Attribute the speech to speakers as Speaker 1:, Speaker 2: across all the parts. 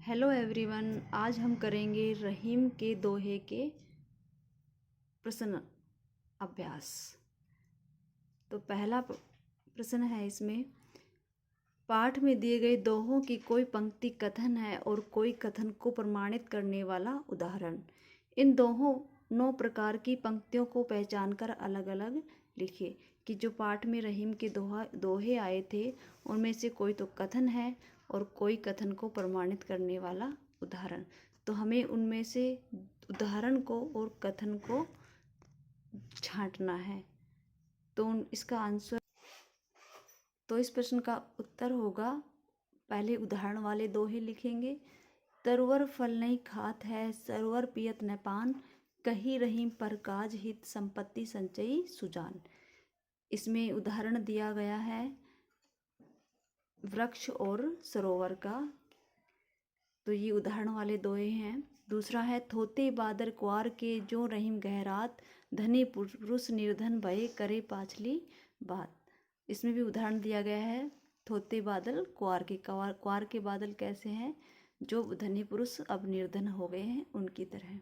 Speaker 1: Hello everyone, आज हम करेंगे रहीम के दोहे के प्रश्न अभ्यास। तो पहला प्रश्न है इसमें, पाठ में दिए गए दोहों की कोई पंक्ति कथन है और कोई कथन को प्रमाणित करने वाला उदाहरण। इन दोहों 9 प्रकार की पंक्तियों को पहचान कर अलग अलग लिखिए। कि जो पाठ में रहीम के दोहे आए थे उनमें से कोई तो कथन है और कोई कथन को प्रमाणित करने वाला उदाहरण। तो हमें उनमें से उदाहरण को और कथन को छांटना है। तो इसका आंसर, तो इस प्रश्न का उत्तर होगा, पहले उदाहरण वाले दोहे लिखेंगे। तरवर फल नहीं खात है, सरवर पियत न पान, कही रहीम पर काज हित, संपत्ति संचयी सुजान। इसमें उदाहरण दिया गया है वृक्ष और सरोवर का। तो ये उदाहरण वाले दोहे हैं। दूसरा है, थोते बादर क्वार के, जो रहीम गहरात, धनी पुरुष निर्धन भय, करे पाछली बात। इसमें भी उदाहरण दिया गया है थोते बादल क्वार के। क्वार के बादल कैसे हैं? जो धनी पुरुष अब निर्धन हो गए हैं उनकी तरह।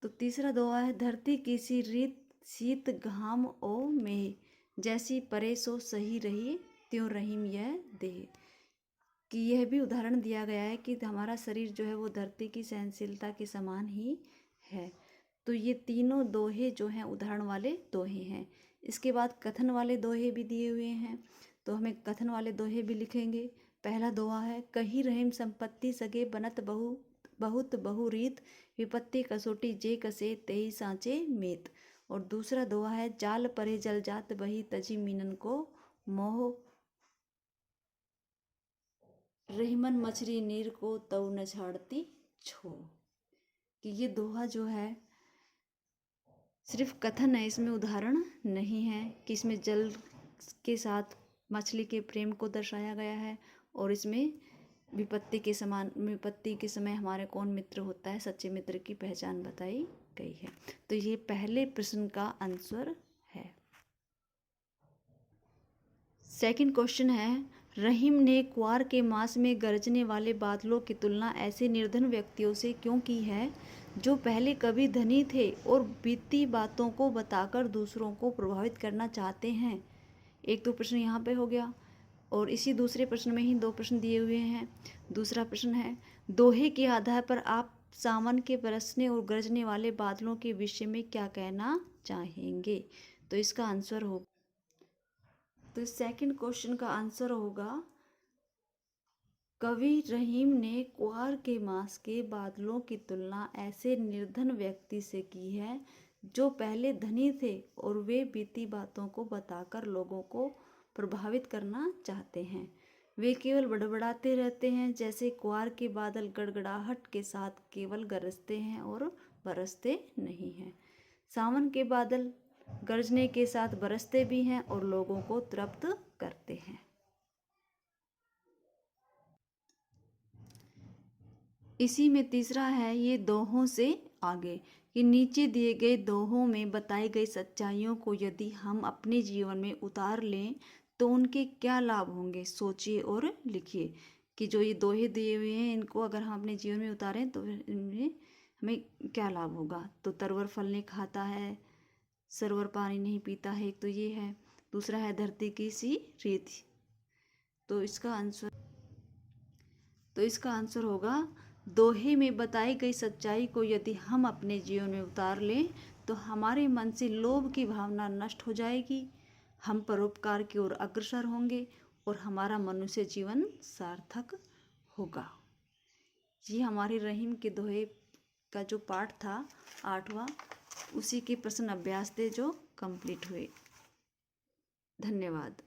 Speaker 1: तो तीसरा दोहा है, धरती की सी रीत, शीत घाम ओ में, जैसी परे सो सही रही, त्यों रहीम यह देह। कि यह भी उदाहरण दिया गया है कि हमारा शरीर जो है वो धरती की सहनशीलता के समान ही है। तो ये तीनों दोहे जो हैं उदाहरण वाले दोहे हैं। इसके बाद कथन वाले दोहे भी दिए हुए हैं, तो हमें कथन वाले दोहे भी लिखेंगे। पहला दोहा है, कही रहीम संपत्ति सगे, बनत बहुत बहुरीत, विपत्ति कसोटी जे कसे, तेई सांचे मेत। और दूसरा दोहा है, जाल परे जल जात बही, तजी मीनन को मोह, रहीमन मछली नीर को तऊ न छाड़ती छो। कि ये दोहा जो है सिर्फ कथन है, इसमें उदाहरण नहीं है। कि इसमें जल के साथ मछली के प्रेम को दर्शाया गया है और इसमें विपत्ति के समय हमारे कौन मित्र होता है, सच्चे मित्र की पहचान बताई गई है। तो ये पहले प्रश्न का आंसर है। सेकंड क्वेश्चन है, रहीम ने क्वार के मास में गरजने वाले बादलों की तुलना ऐसे निर्धन व्यक्तियों से क्यों की है जो पहले कभी धनी थे और बीती बातों को बताकर दूसरों को प्रभावित करना चाहते हैं। एक तो प्रश्न यहाँ पे हो गया और इसी दूसरे प्रश्न में ही 2 प्रश्न दिए हुए हैं। दूसरा प्रश्न है, दोहे के आधार पर आप सावन के बरसने और गरजने वाले बादलों के विषय में क्या कहना चाहेंगे। तो इसका आंसर होगा, तो सेकंड क्वेश्चन का आंसर होगा, कवि रहीम ने क्वार के मास के बादलों की तुलना ऐसे निर्धन व्यक्ति से की है जो पहले धनी थे और वे बीती बातों को बताकर लोगों को प्रभावित करना चाहते हैं। वे केवल बड़बड़ाते रहते हैं, जैसे क्वार के बादल गड़गड़ाहट के साथ केवल गरजते हैं और बरसते नहीं हैं। सावन के बादल गरजने के साथ बरसते भी हैं और लोगों को तृप्त करते हैं। इसी में तीसरा है, ये दोहों से आगे। कि नीचे दिए गए दोहों में बताई गई सच्चाइयों को यदि हम अपने जीवन में उतार लें तो उनके क्या लाभ होंगे, सोचिए और लिखिए। कि जो ये दोहे दिए हुए हैं इनको अगर हम अपने जीवन में उतारें तो इनमें हमें क्या लाभ होगा। तो तरवर फल नहीं खाता है, सरवर पानी नहीं पीता है, एक तो ये है। दूसरा है, धरती की सी रीत। तो इसका आंसर होगा, दोहे में बताई गई सच्चाई को यदि हम अपने जीवन में उतार लें तो हमारे मन से लोभ की भावना नष्ट हो जाएगी, हम परोपकार की ओर अग्रसर होंगे और हमारा मनुष्य जीवन सार्थक होगा। ये हमारे रहीम के दोहे का जो पाठ था 8वां, उसी के प्रश्न अभ्यास थे जो कंप्लीट हुए। धन्यवाद।